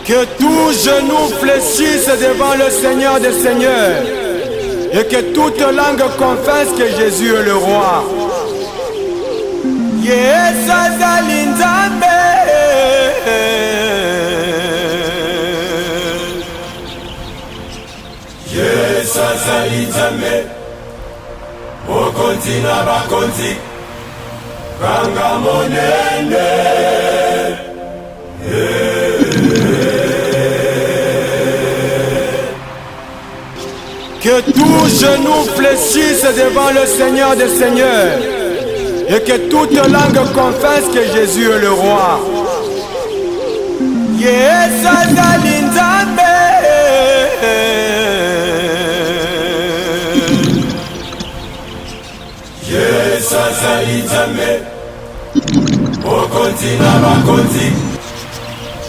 Que tout genou fléchisse devant le Seigneur des Seigneurs et que toute langue confesse que Jésus est le roi. Yes, azali Nzambe. Yes, azali Nzambe. Mokonzi na bakonzi. Kanga monene. Que tout genou fléchisse devant le Seigneur des Seigneurs et que toute langue confesse que Jésus est le roi. Yes, azali Nzambe. Yes, azali Nzambe. Mokonzi na bakonzi.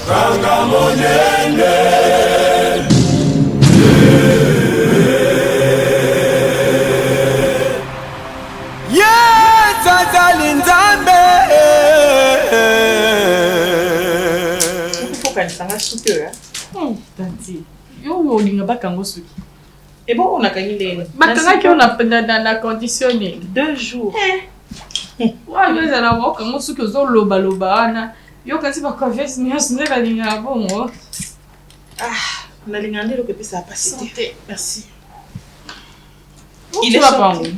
Kanga monene. Tanti, yo olinga bakango suki. Et bon, on a gagné les. Bakanga ki on a na conditionné 2 jours. Wa yo za na bakango suki zo loba ana. Yo kasi ba confiance ni asune ba linga bongo. Ah, on a l'ingandé que ça a passé. Merci. Il est sorti.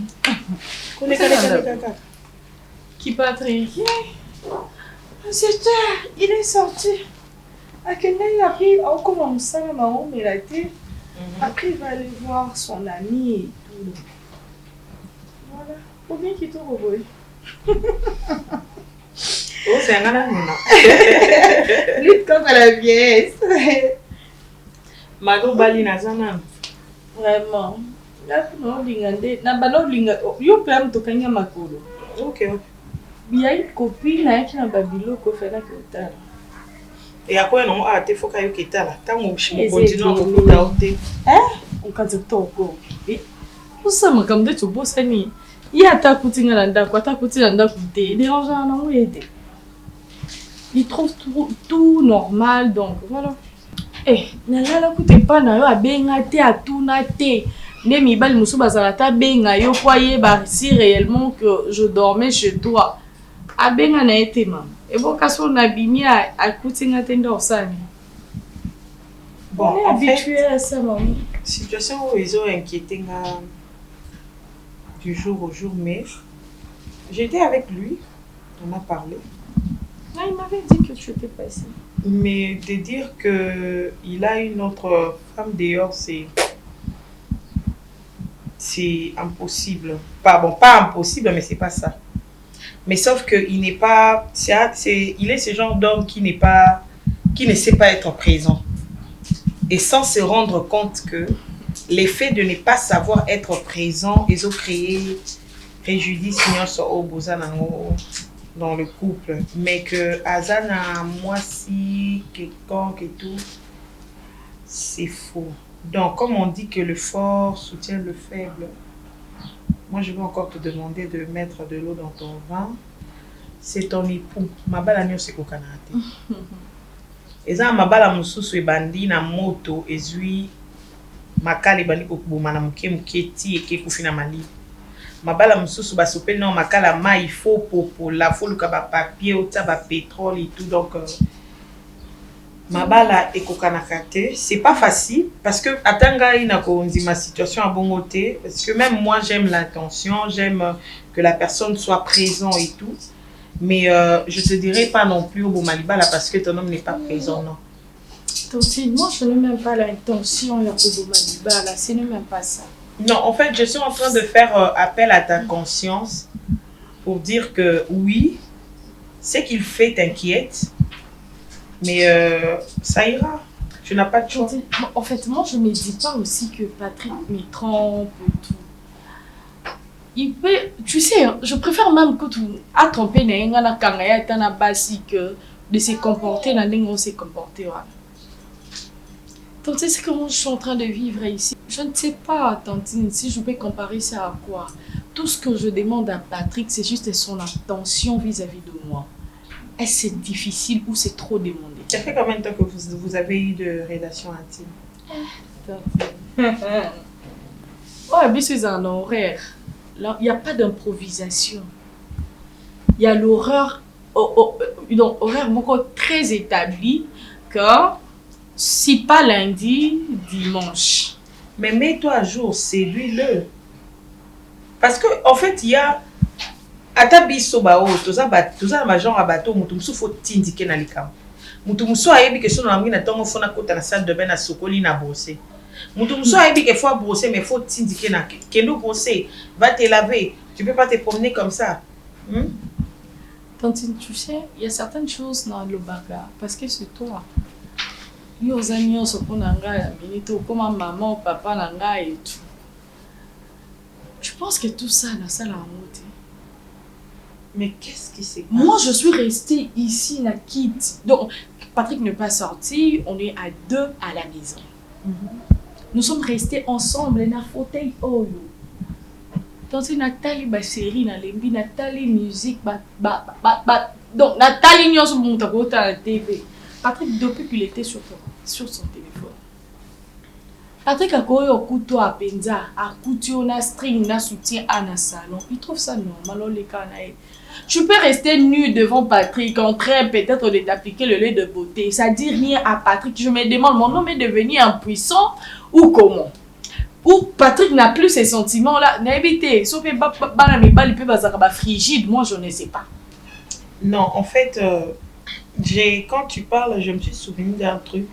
Qui Patrick? C'était, il est sorti. Il a pris encore un sac à maman, mais il a été. Après, il va aller voir son ami et tout. Voilà. Faut bien qu'il te revoie. Oh, c'est un gars là. Lutte contre la vieillesse. Mago Bali Nazana. Vraiment. Là, non, lingandé. Na balo lingandé. Yo peux me toquer à makolo. Ok. Il y a une copine qui a un babilo qui fait la cotale. Et après, non, il faut qu'il y ait un là. Tant qu'on continue à couper. On peut dire toko. Et pour ça, je me dis que tu bosses ni. Il y a ta coutine à l'anda, quoi ta coutine à l'anda coûter. Les gens n'ont aidé. Ils trouvent tout normal, donc voilà. Eh, nana la coûte pas na yo a bengate à tout naté. Mais mi bal musu bazalata benga yo croyez bah si réellement que je dormais chez toi. A benga na été maman. Et bon, quand on a bimi à coûter un tender au sani. Bon, on est habitué à ça, maman. Situation où ils ont inquiété du jour au jour, mais j'étais avec lui, on a parlé. Ah, il m'avait dit que tu étais passé. Mais de dire qu'il a une autre femme dehors, c'est impossible. Pas impossible, mais c'est pas ça. Mais sauf qu'il n'est pas, il est ce genre d'homme qui ne sait pas être présent. Et sans se rendre compte que l'effet de ne pas savoir être présent, ils ont créé préjudice dans le couple. Mais que Azana, moi si, quelconque et tout, c'est faux. Donc, comme on dit que le fort soutient le faible, moi, je vais encore te demander de mettre de l'eau dans ton vin. C'est ton époux. Ma bala nyo se kokanate. Eza ma bala mususu ebandi na moto ezui makala ebandi kokuboma na muke ti eke kufina mali. Ma bala mususu basopeli na makala mai fo popo la fo luka ba papier ota ba pétrole et tout donc Mabala et Kokanakate, c'est pas facile parce que atanga ina ko ma situation à bon côté parce que même moi j'aime l'attention, j'aime que la personne soit présente et tout, mais je te dirais pas non plus au Malibala parce que ton homme n'est pas présent non. Donc moi je n'ai même pas l'intention là au Malibala, ce n'est même pas ça. Non, en fait je suis en train de faire appel à ta conscience pour dire que oui, ce qu'il fait t'inquiète. Mais ça ira. Tu n'as pas de choix. En fait, moi, je ne me dis pas aussi que Patrick me trompe et tout. Il peut... Tu sais, je préfère même que tu as trompé que de se comporter dans le s'est comporté. Donc, tu sais ce que moi, je suis en train de vivre ici. Je ne sais pas, Tantine, si je peux comparer ça à quoi. Tout ce que je demande à Patrick, c'est juste son attention vis-à-vis de moi. Est-ce que c'est difficile ou c'est trop demandé? Ça fait combien de temps que vous avez eu de relations intimes? Ouais, mais c'est un horaire. Là, il n'y a pas d'improvisation. Il y a l'horreur, horaire très établi que si pas lundi, dimanche. Mais mets-toi à jour, séduis-le. Parce que en fait, il y a ata biso ba o toza ma genre abato mutu musu faut tindike na likam. Mutu musu ayebi que sono ngi na tongo fona kota na salle de bain na sokoli na bosser. Mutu musu ayebi que faut brosser mais faut tindike na kendo brosser, va te laver. Tu peux pas te promener comme ça. Tantine, tu sais, il y a certaines choses dans le bagarre parce que c'est toi. Yo amis se ponanga ya minito comme maman, papa nanga et tout. Je pense que tout ça na ça la honte. Mais qu'est-ce qui s'est passé? Moi, je suis restée ici, la quitte. Donc, Patrick n'est pas sorti, on est à 2 à la maison. Nous sommes restés ensemble dans un fauteuil. Donc, Nathalie, ma série, Nathalie, musique, donc, Nathalie, nous sommes à la TV. Patrick, depuis qu'il était sur son téléphone. Patrick a couru au couteau à Penza, à couteau, na string, na soutien à na salon. Il trouve ça normal, les canailles. Tu peux rester nu devant Patrick en train peut-être de t'appliquer le lait de beauté. Ça dit rien à Patrick. Je me demande, mon homme est devenu impuissant ou comment? Ou Patrick n'a plus ces sentiments-là. N'habitez, sauf que il peut être frigide. Moi, je ne sais pas. Non, en fait, quand tu parles, je me suis souvenu d'un truc.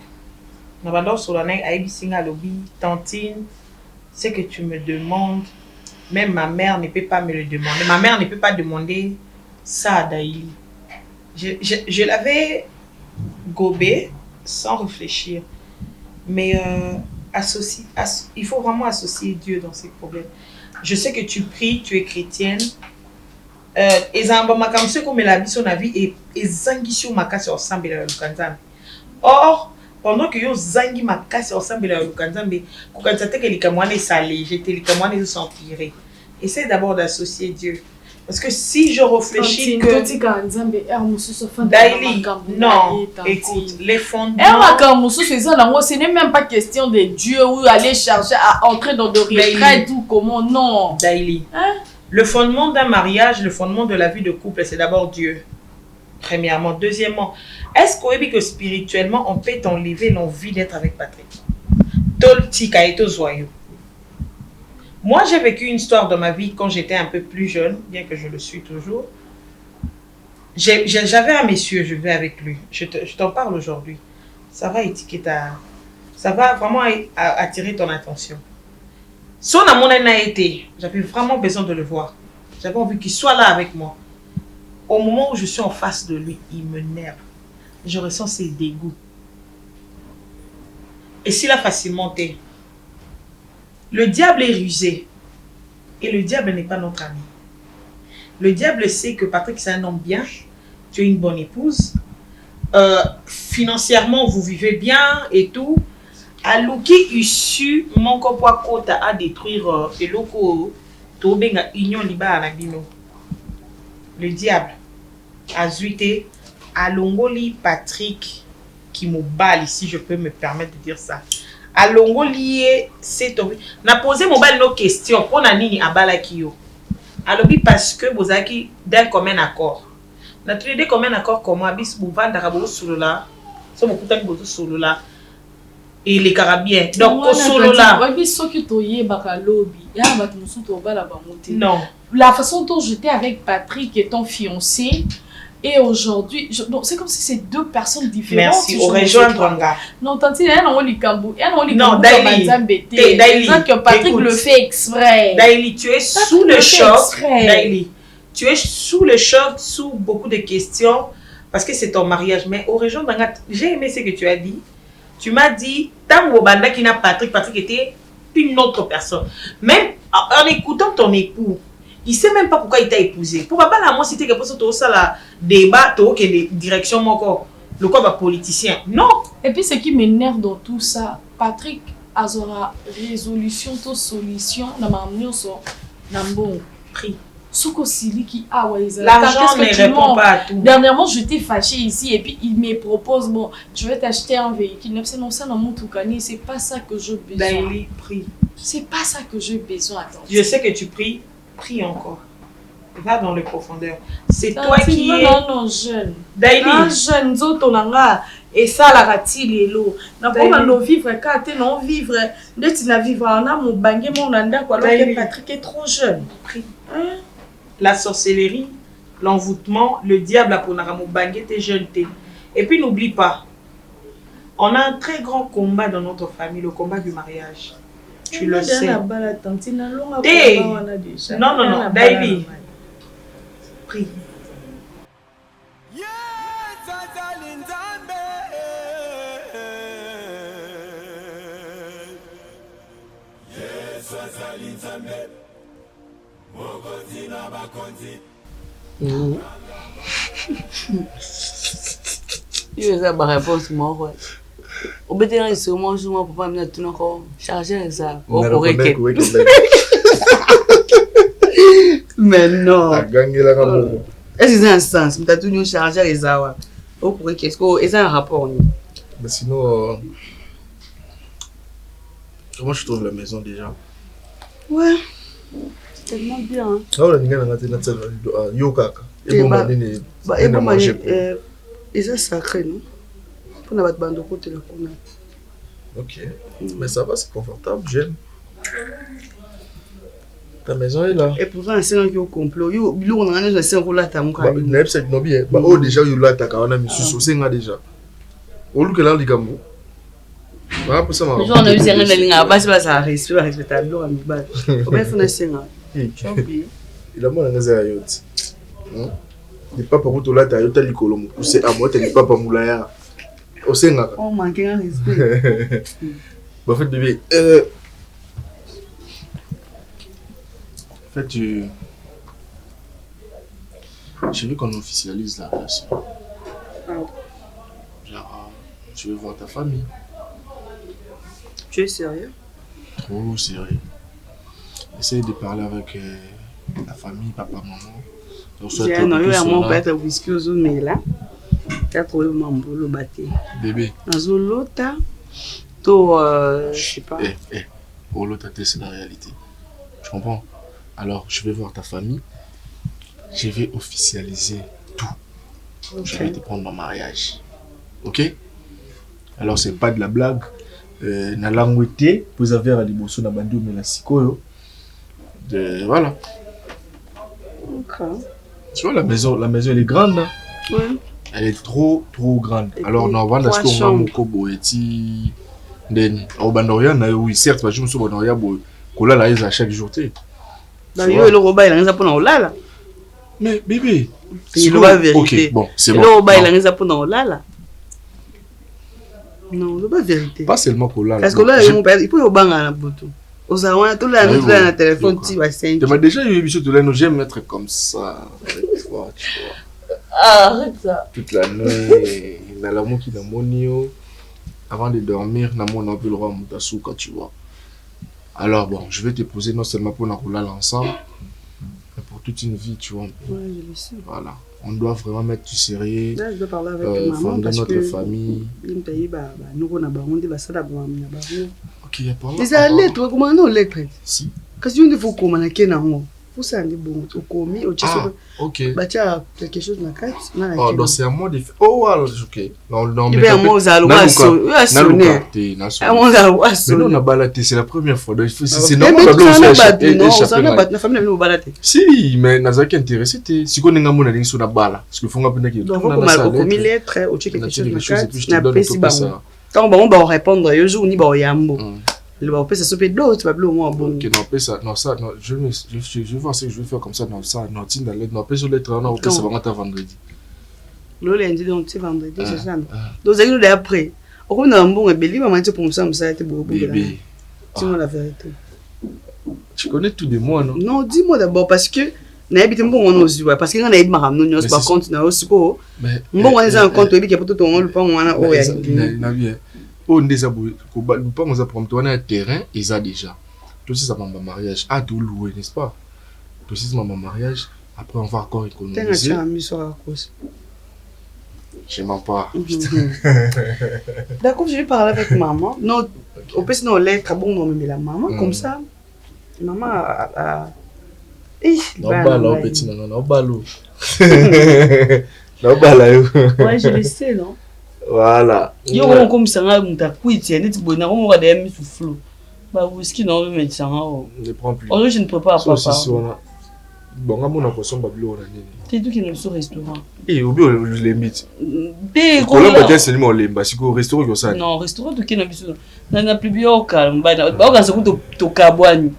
Tantine, c'est que tu me demandes, même ma mère ne peut pas me le demander. Ma mère ne peut pas demander ça à Daïli. Je l'avais gobé sans réfléchir. Mais il faut vraiment associer Dieu dans ces problèmes. Je sais que tu pries, tu es chrétienne. Or, pendant que yo zangi makasi ensemble la lukanzambe kukansate que likamwane salé j'étais likamwane s'empirer. Essaie d'abord d'associer Dieu parce que si je réfléchis que Daily, non, écoute, les fondements ce n'est même pas question de Dieu ou aller chercher à entrer dans de retraite ou comment, non. Daily, le fondement d'un mariage, le fondement de la vie de couple, c'est d'abord Dieu. Premièrement. Deuxièmement, est-ce que spirituellement, on peut enlever l'envie d'être avec Patrick? Moi, j'ai vécu une histoire dans ma vie quand j'étais un peu plus jeune, bien que je le suis toujours. J'avais un monsieur, je vais avec lui. Je t'en parle aujourd'hui. Ça va ça va vraiment attirer ton attention. Son amour n'a été, j'avais vraiment besoin de le voir. J'avais envie qu'il soit là avec moi. Au moment où je suis en face de lui, il me nerve. Je ressens ses dégoûts. Et s'il a facilement été, le diable est rusé. Et le diable n'est pas notre ami. Le diable sait que Patrick, c'est un homme bien. Tu es une bonne épouse. Financièrement, vous vivez bien et tout. Alouki issu, mon copain kota à détruire et loko. Tobenga union liba anabino. Le diable a zuité à Longoli Patrick qui me balle, si je peux me permettre de dire ça. À Longoli, c'est tombé. N'a posé mon balle nos questions. Pour nani à Balakio. Alors, parce que vous avez d'un commun accord. Notre idée commun accord comment bis bouvan d'arabo solo là. So mon putain de solo là. Et les Carabiens. Donc, solo là. Non. La façon dont j'étais avec Patrick étant fiancé et aujourd'hui, c'est comme si c'est deux personnes différentes. Merci, au rejoindre. Non, tantine, elle n'a pas non, Daily, que Patrick le fait exprès. Daily, tu es sous le choc. Daily, tu es sous le choc, sous beaucoup de questions parce que c'est ton mariage. Mais au rejoindre, j'ai aimé ce que tu as dit. Tu m'as dit, tant que qui n'a Patrick était une autre personne. Même en écoutant ton époux, il ne sait même pas pourquoi il t'a épousé. Pourquoi pas la moi c'était que pour ça la débat que les directions le corps politicien. Non. Et puis ce qui m'énerve dans tout ça, Patrick a une résolution, une solution dans ma bon prix. Soko Siliki, ah ouais, l'argent ne répond pas à tout. Dernièrement, j'étais fâchée ici et puis il me propose, bon, je vais t'acheter un véhicule. Non, ça dans mon Toukani, c'est pas ça que j'ai besoin. Daily, prie. C'est pas ça que j'ai besoin. Attends. Je sais que tu pries, prie encore. Va dans les profondeurs. C'est toi qui es... Non, jeune. Daily. Un jeune, Zotonanga, et ça, la ratile et l'eau. N'a pas non vivre, car tu non vivre. Dès que tu n'as vivre en âme, mon bangué, mon anda, alors que Patrick est trop jeune. Prie. Hein? La sorcellerie, l'envoûtement, le diable a pour mon bangué, t'es jeune, t'es. Et puis n'oublie pas, on a un très grand combat dans notre famille, le combat du mariage. Tu le sais. Non, Daily. Prie. Il y a ma réponse, moi. Au bout de l'heure, je ne peux pas me charger ça. Mais non. Est-ce que c'est un sens? Tu as tout chargé les awa. Au pourrait qu'est-ce que c'est un rapport? Mais sinon, comment je trouve la maison déjà? Ouais, c'est tellement bien. Ah, on a dit que yoga. Et bon, manger. Et c'est sacré, non? Pour notre bande de côté là. Ok, mais ça va, c'est confortable, j'aime. Ta maison est là. Et pourtant, c'est un qui est au complot. On a un c'est un rôle à ta mouka. C'est bien. Oh, déjà, il y a ta carana, mais c'est déjà. Au lieu que là, les gars, on a eu un ligne à base, ça risque, respectable. On a fait un signe. Il a moins un yacht. Il n'est pas pour tout là, tu as eu tel colombo. C'est à moi, tu n'es pas pour Moulaya. Au Sénat. On manque un respect. En fait, bébé. En fait, j'ai vu qu'on officialise la relation. Genre, tu veux voir ta famille. Tu es sérieux? Trop sérieux. Essaye de parler avec la famille, papa, maman. J'ai un noyau à mon père, whisky aux zones, mais là, tu as trouvé mon boulot bâti. Bébé. Dans une lota, je sais pas. Pour l'autre, c'est la réalité. Tu comprends? Alors, je vais voir ta famille. Je vais officialiser tout. Okay. Je vais te prendre en mariage. Ok? Alors, c'est pas de la blague. Na langouté, vous avez à l'immotion na bandu mais la sikoyo. Voilà. Ok. Tu vois, la maison elle est grande. Hein? Oui. Elle est trop grande. Et alors, on va voir ce qu'on va mon kobo et ti. Au bandoria, oui, certes, je me suis bandoria, kola la à chaque jour. Bah, yo, le robot, il a rien à prendre là. Mais bébé, c'est la vérité. Ok, bon, c'est bon. Le robot, il a rien à prendre là. Non, c'est pas vérité. Pas seulement kola. Parce que là, il peut y avoir un bouton. Aux arois, tout là, nous là, le téléphone, tu vas saigner. Tu m'as déjà eu émission de l'aine, j'aime être comme ça. Tu vois. Arrête ça. Toute la nuit, dans l'amour qui n'a monio. Avant de dormir, on a vu le roi Moutasuka, tu vois. Alors bon, je vais te poser non seulement pour nous rouler ensemble, mais pour toute une vie, tu vois. Ouais, je le sais. Voilà. On doit vraiment mettre du sérieux. Là, je dois parler avec maman fonder parce notre que famille. Nous, on a barondi, ça la Ok, il y a pas mal. Mais ça lettre, comment on lettre? Si. Parce que nous, faut comment on a pour ça, on est bon. Au commis, au tchèque. Ok. Bah, tu as quelque chose dans la carte. Oh, donc c'est à moi de faire. Oh, alors, ok. Non, mais. Ben, moi, ça va sonner. Mais non, on a baladé, c'est la première fois. C'est normal. Non, ça n'a pas de famille, nous baladé. Si, mais Nazaki intéressé, si on est en train de sur la balle. Parce qu'il faut qu'on apprenne qu'il y a au commis lettre, au tchèque quelque chose dans la carte. Quand on va répondre, il y a un jour, on y va yambo. Le va ça se fait d'autres, tu vas plus au moins bon. Ok, non, ça, non, ça, non, je vais voir ce que je vais faire comme ça, non, ça, non, tiens, non, sur lettre, non, ça va rentrer vendredi. Le lundi, donc, c'est vendredi, c'est ça. Donc, vous allez après. Au on a un bon ébélé, maman, tu pour ça, ça a été beau. Bébé. Dis-moi la vérité. Tu connais tout de moi, non? Non, dis-moi d'abord, parce que. N'habite pas on aussi parce que quand on a ma ramené nous par contre na aussi ko bon on est en compte et puis pour tout on le pas on a oya na bien on déjà ko ba pas on a prompte on a terrain ils a déjà tout ça va mariage à tout louer n'est-ce pas précisément mon mariage. Après, on va encore économiser. Je m'en parle. D'accord, je vais parler avec maman. Non, au plus, non, lettre, bon, non, mais la maman, comme ça. Maman a. Non, ballon, petit, non, ballon. Non, ballon. Ouais, je le sais, non? Voilà. Yo, on comme ça, on t'a quitté, on dit, on va aller sous flou. Bah, whisky, non, mais ça, ne prends plus. Aujourd'hui, je ne peux pas. Bon, on a poisson bablo. C'est tout qui est au restaurant. Et au bio, je l'imite. Dès qu'on a pas c'est seulement les parce qu'au restaurant, ça. Non, restaurant, tout qui est au on n'a plus bien au calme. Bah, on a ce que tu cabouane.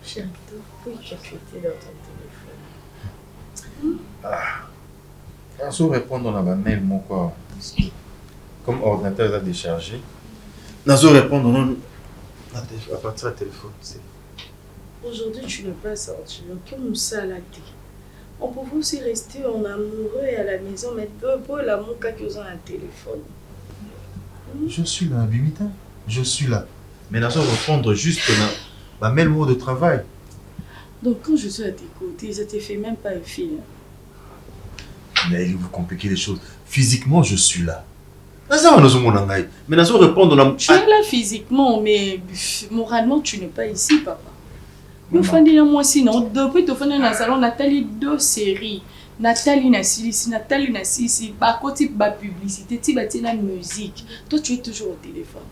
Chérie, pourquoi tu as fêté dans ton téléphone? Ah, sans répondre à ma mail, mon quoi. Comme ordinateur a déchargé. Sans répondre à partir du téléphone. Aujourd'hui, tu n'es pas sorti. Comme ça, la thé. On pouvait aussi rester en amoureux et à la maison, mais peu l'amour qu'ils ont un téléphone. Je suis là, Bimita. Je suis là. Mais sans répondre juste ma mail mot de travail. Donc, quand je suis à tes côtés, ça ne te fait même pas un film. Mais vous compliquez les choses. Physiquement, je suis là. Mais sans répondre. Tu es là physiquement, mais moralement, tu n'es pas ici, papa. Moi, sinon, depuis que tu es dans le salon, Nathalie, 2 séries. Nathalie Nassili, Nathalie Nassili, par côté de la publicité, tu as la musique. Toi, tu es toujours au téléphone.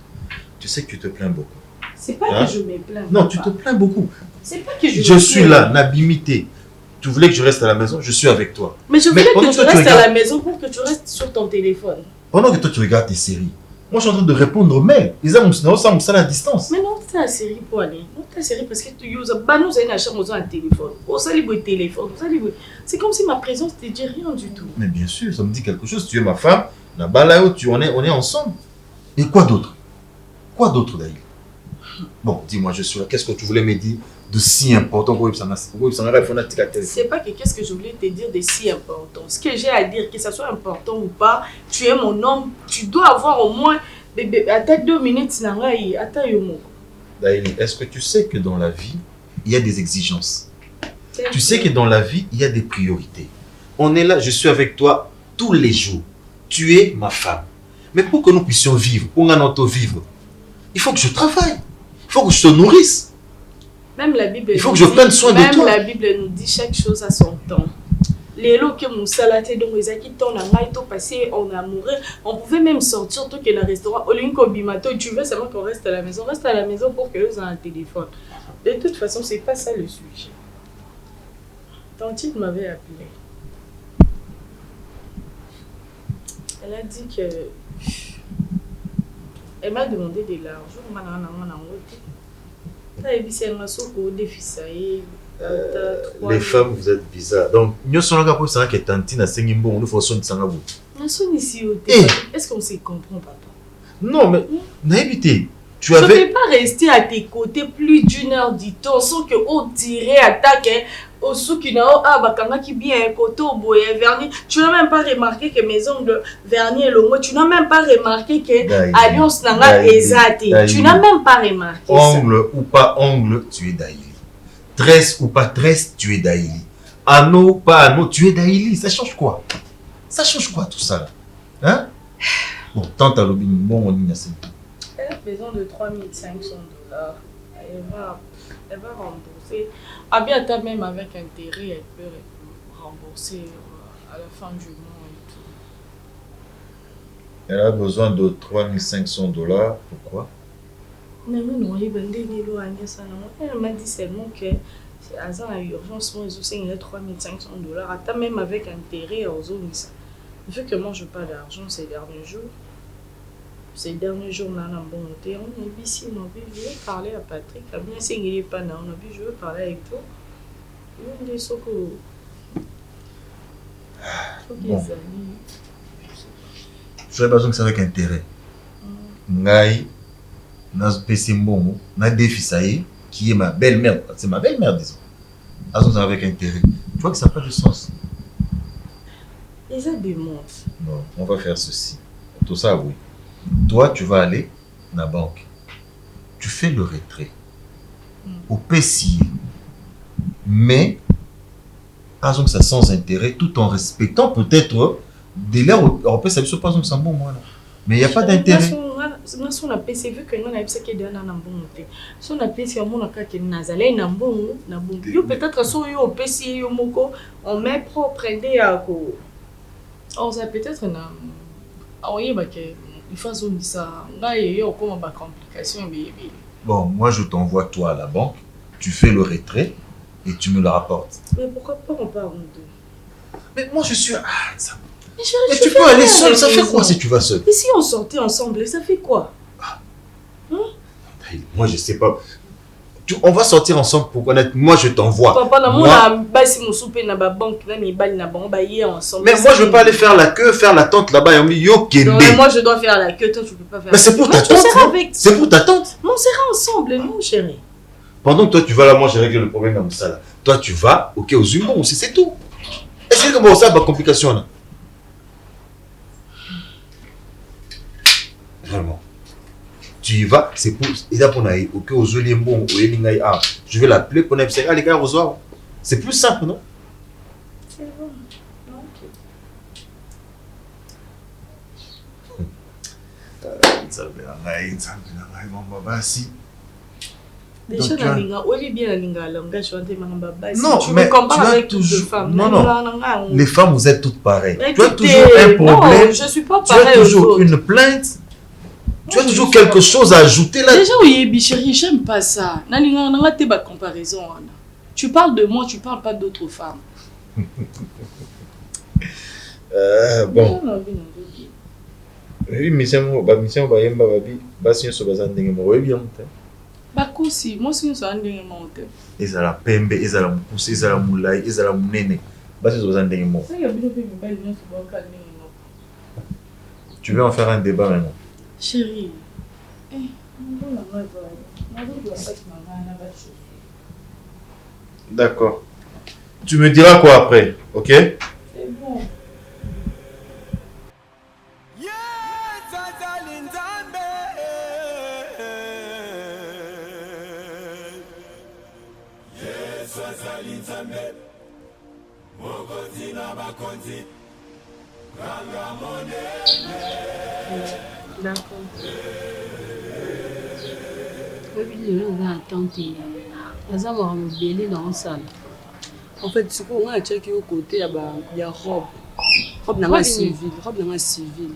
Tu sais que tu te plains beaucoup. C'est pas que je me plains. Non, tu te plains beaucoup. C'est pas que je suis là, Nabimité. Tu voulais que je reste à la maison, je suis avec toi. Mais je voulais que tu restes à la maison pour que tu restes sur ton téléphone. Pendant que toi tu regardes tes séries, moi je suis en train de répondre aux mails. Ils ont ça à distance. Mais non, c'est la série pour aller. Non, c'est la série parce que tu uses. Bah, nous avons un téléphone. On s'est libre téléphone. C'est comme si ma présence ne te dit rien du tout. Mais bien sûr, ça me dit quelque chose. Tu es ma femme. Là-bas, là où on est ensemble. Et quoi d'autre? Quoi d'autre d'ailleurs? Bon, dis-moi, je suis là. Qu'est-ce que tu voulais me dire de si important? C'est pas que qu'est-ce que je voulais te dire de si important. Ce que j'ai à dire, que ça soit important ou pas, tu es mon homme. Tu dois avoir au moins. Attends 2 minutes, attends Daïli, est-ce que tu sais que dans la vie, il y a des exigences? Tu sais que dans la vie, il y a des priorités. On est là, je suis avec toi tous les jours. Tu es ma femme. Mais pour que nous puissions vivre, pour nous vivre, il faut que je travaille. Il faut que je te nourrisse. Même la Bible il faut que je prenne soin de toi. Même la Bible nous dit chaque chose à son temps. Les lots que mon salaté donc les acquis ton en passé en amoureux, on pouvait même sortir tout que le restaurant Olinko Bimato, tu veux seulement qu'on reste à la maison, reste à la maison pour que eux aient un téléphone. De toute façon, c'est pas ça le sujet. Tantine m'avait appelé. Elle a dit que elle m'a demandé de l'argent. Les femmes, vous êtes bizarres. Donc, nous sommes là pour ça que Tantine a signé bon, nous faisons de Sangabou. Est-ce qu'on se comprend, papa? Non, mais n'habitez. Je ne peux pas rester à tes côtés plus d'1 heure du temps sans que on dirait attaque au soukina bakanga qui bien côté au boye vernis. Tu n'as même pas remarqué que mes ongles vernis et longs. Tu n'as même pas remarqué que alliance nanga ezate. Tu n'as même pas remarqué ça. Ongle ou pas ongle, tu es Daïli. Tresse ou pas tresse, tu es Daïli. Anneau ou pas anneau, tu es Daïli. Ça change quoi? Ça change quoi tout ça? Hein? Bon, tant à l'obin, bon, on y a Elle a besoin de $3 500. Elle va rembourser. Ah bien, même avec intérêt, elle peut rembourser à la fin du mois et tout. Elle a besoin de $3 500. Pourquoi? Non, elle m'a dit seulement que c'est à l'urgence, moi, ils ont $3 500. Attends, même avec intérêt, vu que moi, je n'ai pas d'argent ces derniers jours. Ces derniers jours, on a bon thé. On est ici, on a vu, je veux parler à Patrick. Bien sûr, il n'est pas là. On a vu, je veux parler avec toi. Bon. Je serais besoin que ça avec intérêt. Ngai, Nas Pessimbomo, na défi qui est ma belle-mère. C'est ma belle-mère, disons. Ça avec intérêt. Tu vois que ça n'a pas de sens. Et ça démontre. Non, on va faire ceci. Tout ça, oui. Toi, tu vas aller dans la banque. Tu fais le retrait. Au PCI. Mais, par exemple, ça sans intérêt, tout en respectant peut-être des l'air au PCI, ça pas un bon moi. Mais il n'y a pas d'intérêt. Si on a PC, vu que nous avons PC qui est dans un bon côté. Si on a PC, on a qu'à nazalé na bon, na bon. Yo peut-être so yo PC yo moko, on met propre aider à ko. On ça peut-être na oye ba que il faut ça. Là il y a comme ba complication bébé. Bon, moi je t'envoie toi à la banque, tu fais le retrait et tu me le rapportes. Mais pourquoi pas on part en deux? Mais moi je suis ça. Mais tu peux aller seul, ça fait quoi si tu vas seul? Et si on sortait ensemble, ça fait quoi? Moi je sais pas. On va sortir ensemble pour connaître. Moi je t'envoie. Papa, moi, mais moi je veux pas aller faire la queue, faire l'attente là-bas. Moi je dois faire la queue, toi tu peux pas faire. Mais c'est pour ta tante. C'est pour ta tante. Mais on sera ensemble, non chérie. Pendant que toi tu vas là, moi j'ai réglé le problème comme ça là. Toi tu vas, ok, aux humains aussi, c'est tout. Est-ce que bon ça pas complication là? Vraiment. Tu y vas, c'est pour. Il a pour naï, ok, aux yeux bon, je vais l'appeler pour n'importe les gars, resoir. C'est plus simple, non? C'est bon. Déjà, non, mais tu as toujours... Non, les femmes, vous êtes toutes pareilles. Tu as toujours un problème. Non, je suis pas pareil. Tu as toujours une plainte. Tu as toujours quelque chose à ajouter là. Déjà, oui, chérie, j'aime pas ça. Comparaison. Tu parles de moi, tu parles pas d'autres femmes. Bon. Oui, mission Bakosi, moi si nous sommes en monte. Ezala pembe, ezala mpusi, ezala mulai, ezala munene. Basi zozan ndenge mo. Tu veux en faire un débat maintenant? Chérie. D'accord. Tu me diras quoi après, ok? C'est bon. D'accord. En fait, ce qu'on a checké au côté, il y a robe. Robe n'a civile. Robe n'a civile.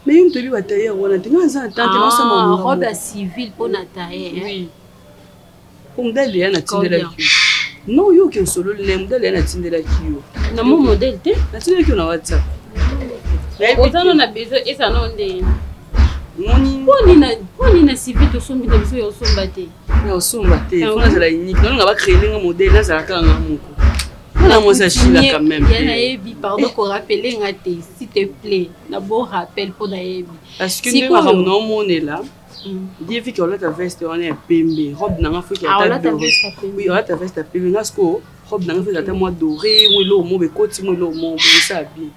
Mais une tenue à tailler, on a tenu à attendre. Robe civile pour la tailler. Oui. Pour me donner un attendre la queue. Non, yo qui est solo, le modèle est un attendre la queue. Non, mon modèle, tu es attendre la queue dans WhatsApp. Autant on a besoin et ça non de. On a civil de son bidon, il faut son battre. Mais on son battre. Il faut la unique. Non, on va créer un modèle là, ça va quand même. On a moi ça chila quand même. Il y a Ebi, pardon pour rappeler un thé, s'il te plaît. D'abord rappel pour Ebi. Parce que nous avons on est là. Dis que on a ta veste, on est pembe. Robe n'a faut qu'il y a ta veste. Oui, on a ta veste pembe. Parce que robe n'a faut qu'il y a ta moi doré, moi l'eau, moi côté, moi l'eau, moi ça bien.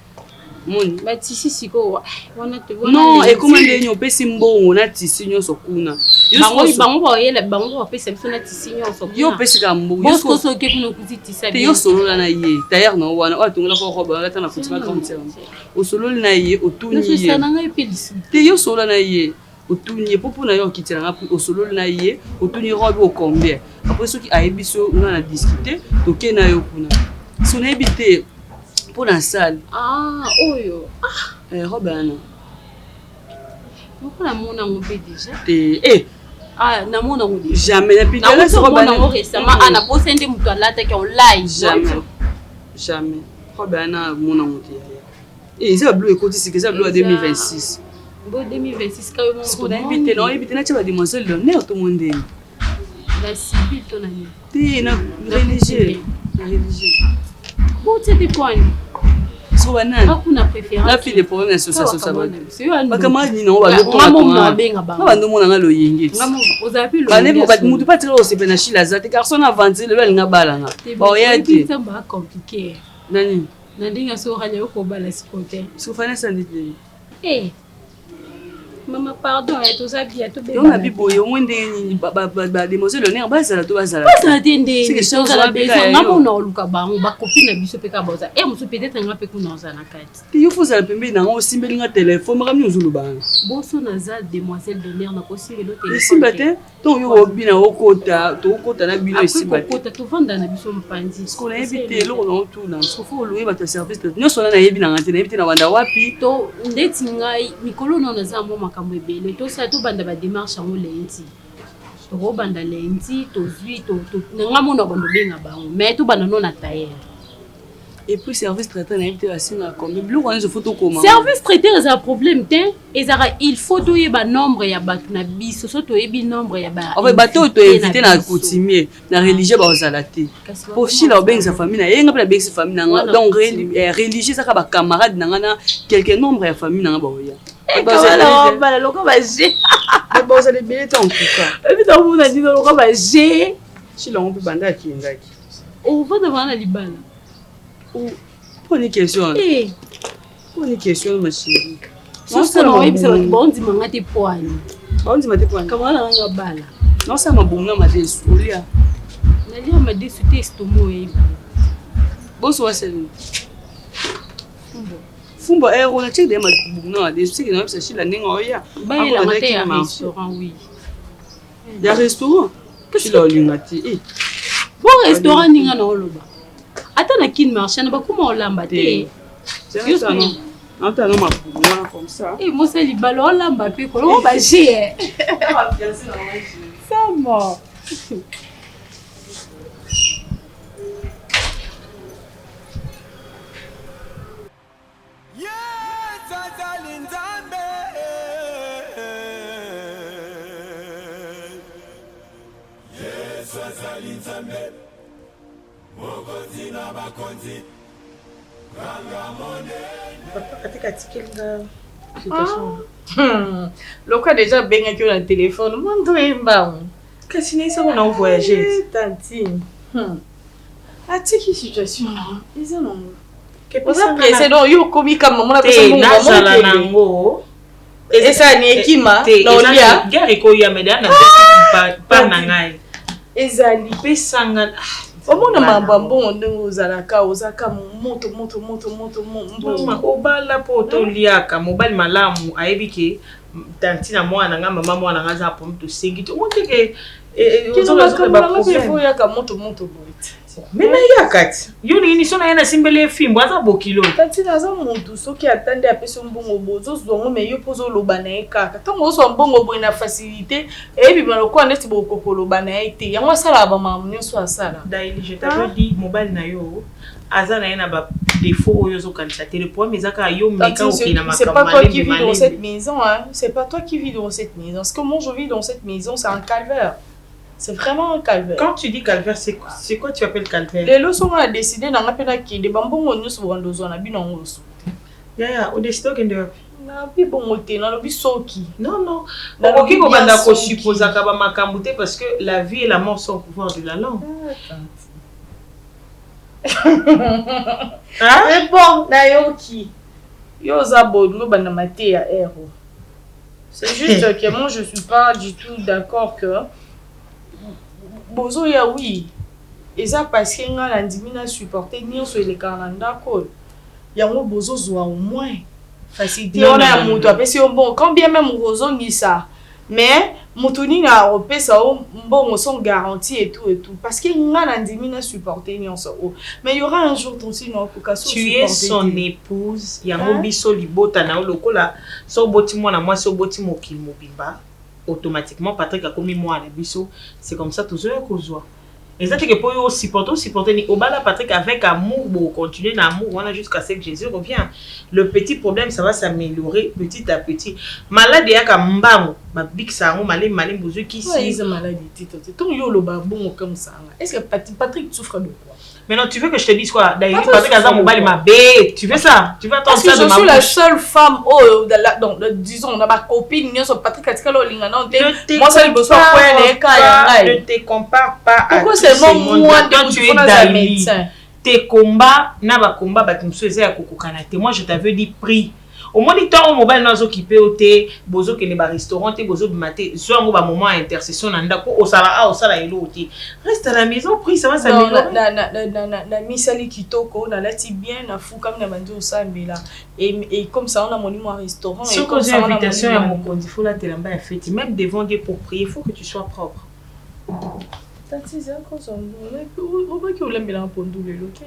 Bah tisi siko non et comment les gens pesi mbongo na tisi nyoso kuna bango ba yela bango ba pesi biso na tisi nyoso kuna yo pesi ka mbongo yo so ke kuno kuti tisa bien yo solo na ye d'ailleurs no wana o tunga ko roba la tana kuti ba kamtse o solo na ye o tuni ye ça na ngai pelisi te yo solo na ye o tuni popo na yo kitela na o solo na ye o tuni robe o combien après ce qui a ebiso na discuter to ke na yo kuna so na ebité pour la salle. Ah, oh yo. Robin. Pourquoi la monde a oublié déjà? Ah, na monde a oublié. Jamais. Et puis là, c'est Robin. Récemment, on a posé un démouton là, t'as qu'on live. Jamais. Robin a mon a oublié. Et ça bleu écoute c'est que ça bleu 2026. Bon 2026 quand même. Ce qu'on a invité non, invité na tu vas demoiselle d'honneur tout le monde. La civile ton ami. T'es na religieux. Religieux. Bon, tu sais quoi? So banana. Kuna préférence. La fille des problèmes d'association ça va. C'est un. Parce que moi ni non ba dokona. Ba ndo mona ngalo yenge. Ozapi lo. Ba ne ba mutu pas tiro se pena shila zate garçon avancer le linga balanga. Ba oyati. C'est pas compliqué. Nani? Nandinga so ranya ko bala sikote. So fana sandite. Eh. Maman, pardon, tout ça bien, tout bien. On a biboye au moins des demoiselles l'honneur bas ça la to bas ça. Pas ça tende. C'est que chose la besoin ngamo na luka ba ba copine biso pe ka boza. Eh muso peut-être ngape ku na na kati. Il faut ça pembe na o simbeli nga téléphone makamni uzulu ba. Boso na za demoiselle d'honneur na ko simbelo téléphone. Simbate to yo obina okota to okota na bino simbate. Okota to vanda na biso mpandi. Parce qu'on a évité lo no tout na. Parce qu'il faut louer votre service. Nous sona na yebi na ngate na évité na wanda wapi to ndeti ngai mikolo na za mo makambo ebele to sa to banda ba démarche ngo lenti. To go banda lenti to zui to ngamo na bondo benga bango mais to banda no na tailleur. Et puis service traiteur na évité asina comme bleu on se photo comment. Service traiteur c'est un problème té il faut to yeba nombre ya batu na biso so to yebi nombre ya ba. En fait bateau to éviter na coutumier na religieux ba ozalate. Pour chila obeng sa famille na yenga pa beng sa famille na donc religieux ça ka ba camarade na ngana quelques nombre ya famille na ba oya. Bala loko ba G. Mais bon ça les billets en tout cas. Et puis dans vous a dit loko ba G. Chila on peut banda ki ngaki. On va devant la libala. Ou prenez question. Eh. Prenez question ma chérie. Non ça non c'est bon dit manga te poani. Bon dit ma te poani. Comment na nga bala. Non ça ma bonga ma desulia. Na lia ma desu testomo e. Boso wa selu. Fumbo on a check de ma bonga de ce qui non c'est chez la ninga oya. Ba il a maté à restaurant oui. Il y a restaurant. Qu'est-ce que l'ingati eh. Bon restaurant ninga na oloba. Attends na kin marché na ba kuma olamba te. C'est ça non. Attends non ma bonga comme ça. Eh moi c'est libalo olamba pe ko lo ba G. Ça mort. Le quoi déjà bien que le téléphone, mon doigt Qu'est-ce que ça on a voyagé? Tantine. Ah tu qui situation là? Ils en ont. Vous C'est donc yo komi comme maman la personne nango. Et ça ni ekima non lia. Gare ko ya medana pas nangai. Ezali pesanga. Omona mambambo ndenge ozalaka moto obala po to liaka mobali malamu ayebi tantina mwana nga mama mwana nga za po mtu singi to monteke moto Mena yakati. Yoni ni sona yana simbele fimbo aza bokilo. Tantina za muntu soki atande apeso mbongo bozo zongo me yo pozo loba na ekaka. Tango so mbongo bo na facilité et bi maloko aneti boko loba na ite. Yango sala ba mamu nso asala. Daily je t'avais dit mobile na yo aza na yana ba défaut oyo zo kanisa te le problème ezaka yo meka okina makambo. C'est pas toi qui vis dans cette maison hein. C'est pas toi qui vis dans cette maison. Parce que moi je vis dans cette maison, c'est un calvaire. C'est vraiment un calvaire. Quand tu dis calvaire, c'est quoi tu appelles calvaire? Les leçons on a décidé dans la peine qui des bambons nous sur Wandozo na bino ngoso. Ya au décidé que de na bi bongoté na lobi soki. Non. OK ko banda ko supposer ka ba makambo te parce que la vie et la mort sont au pouvoir de la langue. Hein? Mais bon, na yoki. Yo za bodlo banda maté ya héros. C'est juste que moi je suis pas du tout d'accord que bozo ya oui. Et ça parce que nga la ndimina supporter ni sur les calendars code. Yango bozo zo au moins facilité on a moto apesi bon quand bien même rozo ni ça. Mais mutuni na opesa bon son garantie et tout parce que nga la ndimina supporter ni on so. Mais il y aura un jour ton signe pour tu es son épouse yango biso libota na lokola so boti mwana moi so boti mokil mobimba. Automatiquement Patrick a commis moi à biso c'est comme ça toujours kozwa et ça c'est que pour supporter ni obala Patrick avec amour bon continuer l'amour on a jusqu'à ce que Jésus revient le petit problème ça va s'améliorer petit à petit malade ya ka mbango ba big sango malem bozo qui si c'est maladie tito ton yo lo ba bon comme ça est-ce que Patrick souffre de quoi Maintenant, tu veux que je te dise quoi? D'ailleurs, parce que mon bal ma bête. Tu veux ça? Tu veux attendre ça de ma bouche? Je suis la seule femme, disons, dans ma copine, Patrick Atikalo Lingana. Moi, ça, il me soit ne te compare pas à pourquoi seulement moi, quand tu es Daily? Tes combats, n'a pas combat, bah, tu me faisais à Kokokanate. Moi, je t'avais dit prix. Au moins, du temps, mobile nous occupé au thé, bozo que les restaurants, bozo de maté, soit un moment intercession, au sala, au sala et l'autre. Reste à la maison, prix, ça va s'améliorer. Na misali kitoko, na lati bien, na fou comme na mandi au sambela. Et comme ça, on a mon restaurant. Si on a invitation à mon compte, il faut la télamba à fête. Même devant Dieu pour prier, il faut que tu sois propre. Tati, c'est encore ça. On va qu'il y ait un pondou, ok?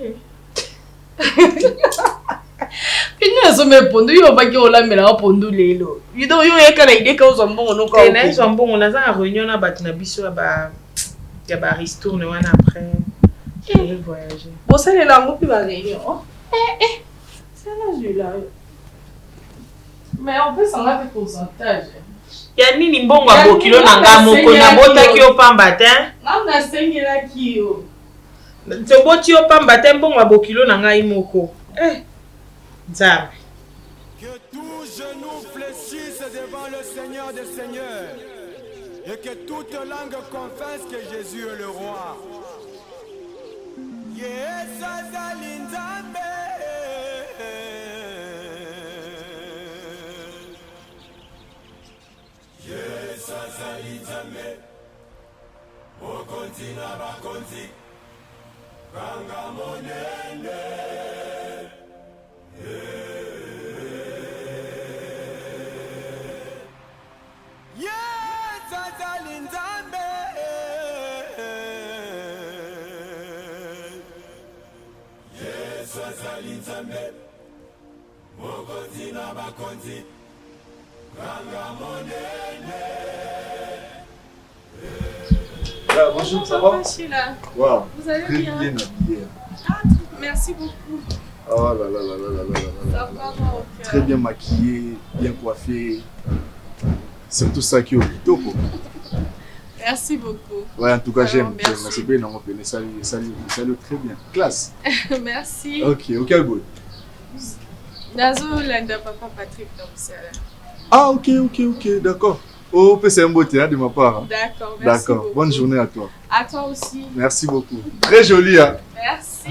Pini asome pondu yo baki olamela pondu lelo. Yido yo yeka na idée ka ozombo no ka. Na zombo on a za réunion na bat na biso ba ya ba retourne wana après. Je vais voyager. Bon ça les langues puis ba réunion. C'est là je là. Mais on peut s'en faire pourcentage. Ya nini mbongo a bokilo na nga moko na bota ki opamba te. Na sengela ki yo. To boti opamba te mbongo a bokilo na nga imoko. Que tout genou fléchisse devant le Seigneur des Seigneurs et que toute langue confesse que Jésus est le roi. Yes, Azalinzambe. Yes, Azalinzambe. Mokonzi na bakonzi. Kanga monene. Yes, Azalinzambe. Yes, Azalinzambe. Mokonzi na bakonzi. Kanga monene. Bonjour, ça va? Wow. Vous allez bien? Très bien habillé. Merci beaucoup. Oh là là là là là là là là. Très bien maquillé, bien coiffé. C'est tout ça qui est au kitoko. Merci beaucoup. Ouais, en tout cas, j'aime. Merci. C'est bien, on peut salut très bien. Classe. Merci. Ok, good. Nazo Landa Papa Patrick Domsala. Ah, ok, d'accord. Oh, c'est un beau théâtre de ma part. Hein. D'accord, merci beaucoup. Bonne journée à toi. À toi aussi. Merci beaucoup. Très joli, hein. Merci.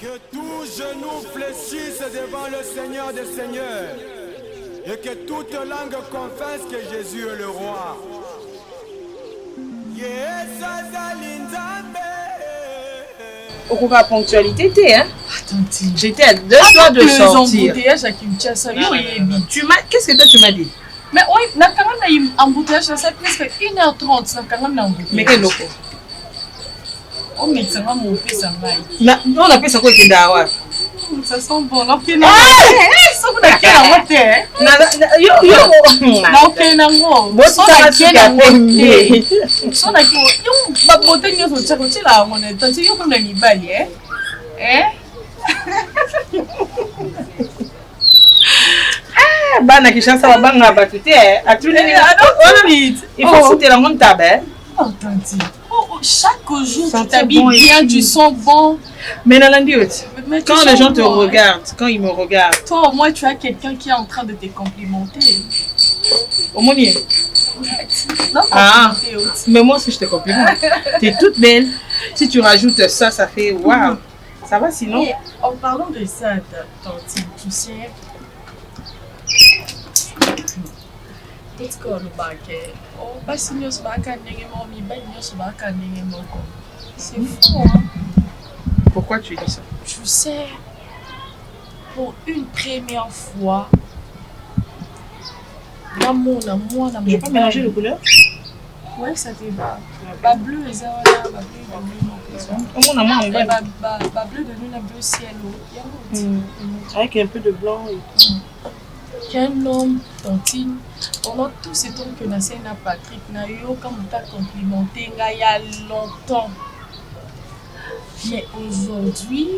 Que tout genou fléchisse devant le Seigneur des Seigneurs et que toute langue confesse que Jésus est le roi. Yes, Azalinzambe. Au la ponctualité, hein? J'étais à 2 doigts de sortir. Qu'est-ce que toi tu m'as dit? Mais oui, na quand même embouteillage, ça c'est presque 1h30 na quand même embouteillage. Mais quel loco? On met ça va mon fils en maille. On appelle ça quoi que d'awa? Ça sent bon. OK na. Ça vous na quel moté hein? Na OK na ngo. Bon ça quel moté. So na ki yo ba bote nyo so tshako tshila ngone tantsi yo kona ni bali bana Kinshasa babanga batu te il faut foutre la montre tabe. Oh tanti. Chaque jour tu t'habilles bien, tu sens bon. Mais Nalandi, quand les gens te regardent, quand ils me regardent, toi au moins tu as quelqu'un qui est en train de te complimenter. Au moins mais moi aussi je te complimente. Tu es toute belle. Si tu rajoutes ça, ça fait waouh. Ça va sinon? Et en parlant de ça, tanti, tu sais, qu'est-ce qu'on a fait? Oh, bah si nous sommes à Kanengemo, mais bah nous sommes à Kanengemo. C'est fou, hein? Pourquoi tu dis ça? Tu sais, pour une première fois, l'amour, moi, je n'ai pas mélangé les couleurs? Oui, ça te va. Bah bleu, et ça va là, bah bleu, bah bleu de lune, un bleu ciel. Avec un peu de blanc et tout. Qu'un homme, tantine, pendant tout ce temps que Nassé n'a Patrick, n'a eu aucun temps complimenté, il y a longtemps. Mais aujourd'hui,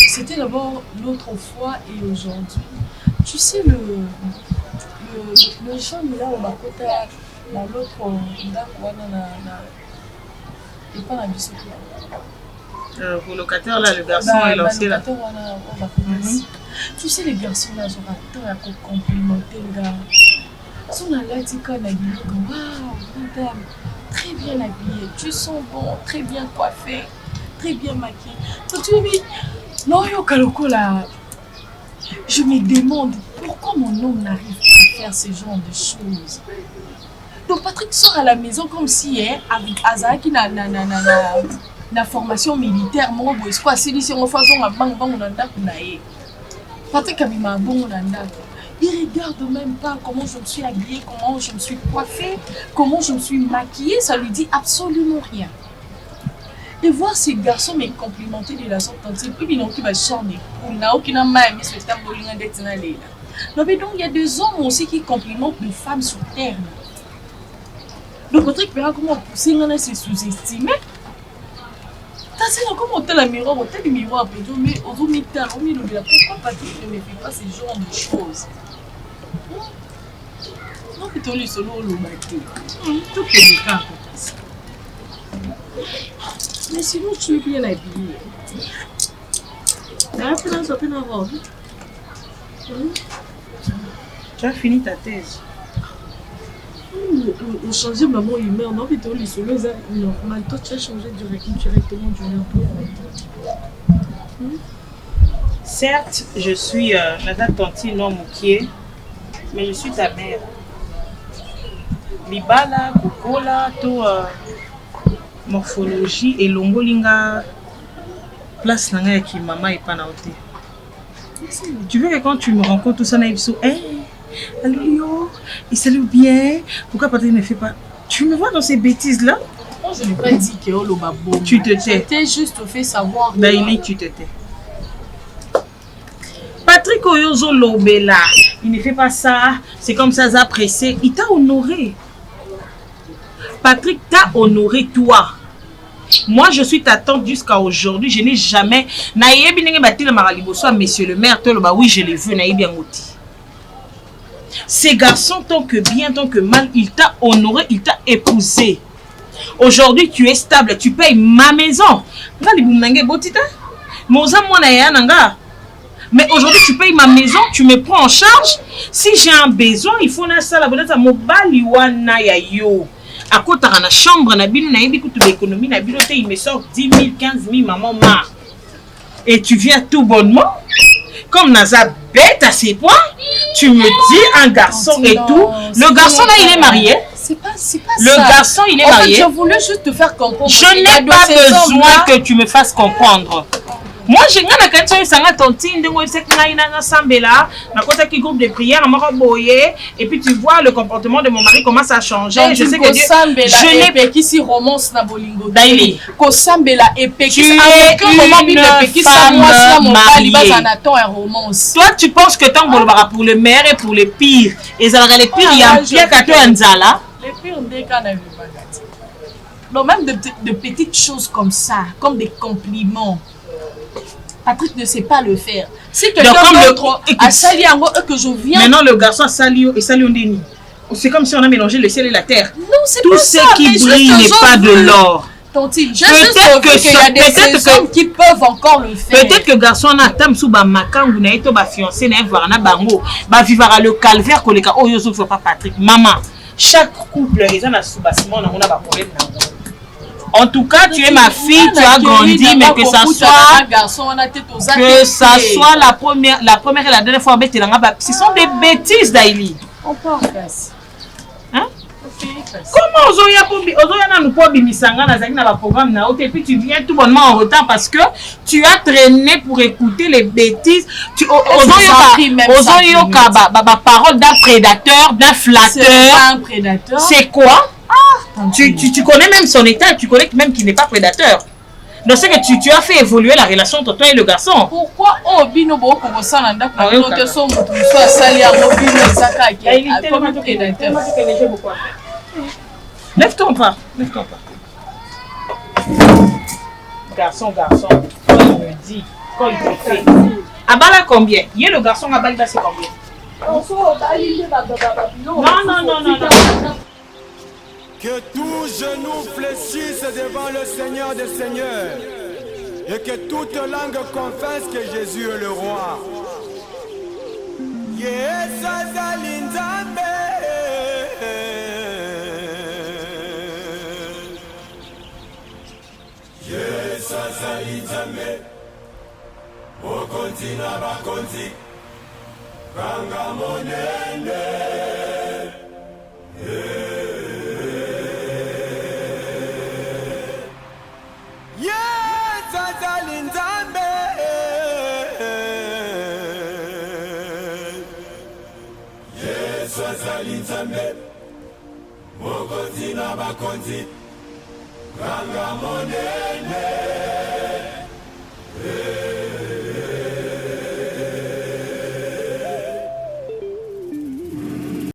c'était d'abord l'autre fois et aujourd'hui. Tu sais, le jeune là, on va côté dans l'autre, Et pas la biseau. Pour le locataire là, le garçon est lancé là. Tu sais, les garçons là, ils ont attend à complimenter le gars. Ils sont là, ils disent waouh, madame, très bien habillée, tu sens bon, très bien coiffée, très bien maquillée. Quand tu me dis, non, yo, Kaloko là, je me demande pourquoi mon homme n'arrive pas à faire ce genre de choses. Donc Patrick sort à la maison comme si, avec Azara qui n'a formation militaire, mon beau, c'est quoi, c'est ici, on fait un bang bang, on a Patrick a mis ma bon, il regarde même pas comment je me suis habillée, comment je me suis coiffée, comment je me suis maquillée, ça lui dit absolument rien. Et voir ces garçons me complimenter de la sorte entière, puis ils n'ont pas charmé. Non, mais donc il y a des hommes aussi qui complimentent les femmes sur terre. Donc Patrick verra comment pousser dans se sous-estimer. T'as dit comment t'as la miroir, t'as le miroir, mais au mitard, au milieu de la pourquoi Patrick ne me fait pas ce genre de choses? Non, mais tu es solo au matin. Tout est le cas. Mais sinon, tu es bien habillé. T'as appris dans sortir la robe. Tu as fini ta thèse. On changeait maman humaine, on a envie de les solo, normal. Toi, tu as changé directement du nom. Certes, je suis la tantine non moukier, mais je suis ta mère. Libala, Kokola, tout morphologie et longolinga place nanga qui maman est pas na oté. Tu veux que quand tu me rencontres tout ça na ibso, allô, il salue bien. Pourquoi Patrick ne fait pas? Tu me vois dans ces bêtises là? Moi je n'ai pas dit que Olo Babo. Tu te tais. J'étais juste fait savoir. Daily, tu te tais. Patrick Oyozo Lobela, il ne fait pas ça, c'est comme ça, ça pressé. Il t'a honoré. Patrick t'a honoré toi. Moi, je suis ta tante jusqu'à aujourd'hui. Je n'ai jamais. Monsieur le maire, oui, je l'ai vu. Ces garçons, tant que bien, tant que mal, il t'a honoré, il t'a épousé. Aujourd'hui, tu es stable, tu payes ma maison. Mais aujourd'hui, tu payes ma maison, tu me prends en charge. Si j'ai un besoin, il faut que ça la à côté de la chambre, il me sort 10 000, 15 000, maman, et tu viens tout bonnement. Comme Naza bête à ses points, tu me dis un garçon et tout. Le garçon là, il est marié. C'est pas le ça. Garçon, il est marié. Je voulais juste te faire comprendre. Je n'ai pas besoin que tu me fasses comprendre. Moi, j'ai un groupe de prière, et puis tu vois le comportement de mon mari, comment ça a changé. Donc, je sais que je n'ai pas qui romance na bolingo. Daily. Tu es une femme. Toi, tu penses que tant que pour le maire et pour le pire, et ça les pires, il y a un pire qu'à toi, Nzala. Les pires, donc même de petites choses comme ça, comme des compliments. Patrick ne sait pas le faire. Si quelqu'un d'autre a sali que je viens... Maintenant, le garçon a sali et sali Ondeni. C'est comme si on a mélangé le ciel et la terre. Non, c'est pas ça. Tout ce qui brille n'est pas de l'or. Peut-être qu'il y a des hommes qui peuvent encore le faire. Peut-être que le garçon a tam sous ba makangu na eto ba fiancé na varana bango ba vivra le calvaire que les cas oh yo so pas Patrick. Maman, chaque couple ils ont un sous-bâtiment on a pas problème. En tout cas, tu es ma fille, tu as grandi, mais que ça soit la première et la dernière fois, ce sont des bêtises, Daily. On part, hein? Comment et puis tu viens tout bonnement en retard parce que tu as traîné pour écouter les bêtises. Parole d'un prédateur, d'un flatteur. C'est quoi? Tu connais même son état, tu connais même qu'il n'est pas prédateur. Donc c'est que tu as fait évoluer la relation entre toi et le garçon. Pourquoi Lève-toi pas, lève-toi pas. Garçon, quand il me dit, quand il te fait. Abala combien? Il y a le garçon à Bali, c'est combien? Non. Que Que tout genou fléchisse devant le Seigneur des Seigneurs. Et que toute langue confesse que Jésus est le roi. Yes, azali nzambe. Yes, azali nzambe. Mokonzi na bakonzi. Kanga monene. Yes, azali nzambe. Yes, azali nzambe. Mokonzi na bakonzi. Kanga monene.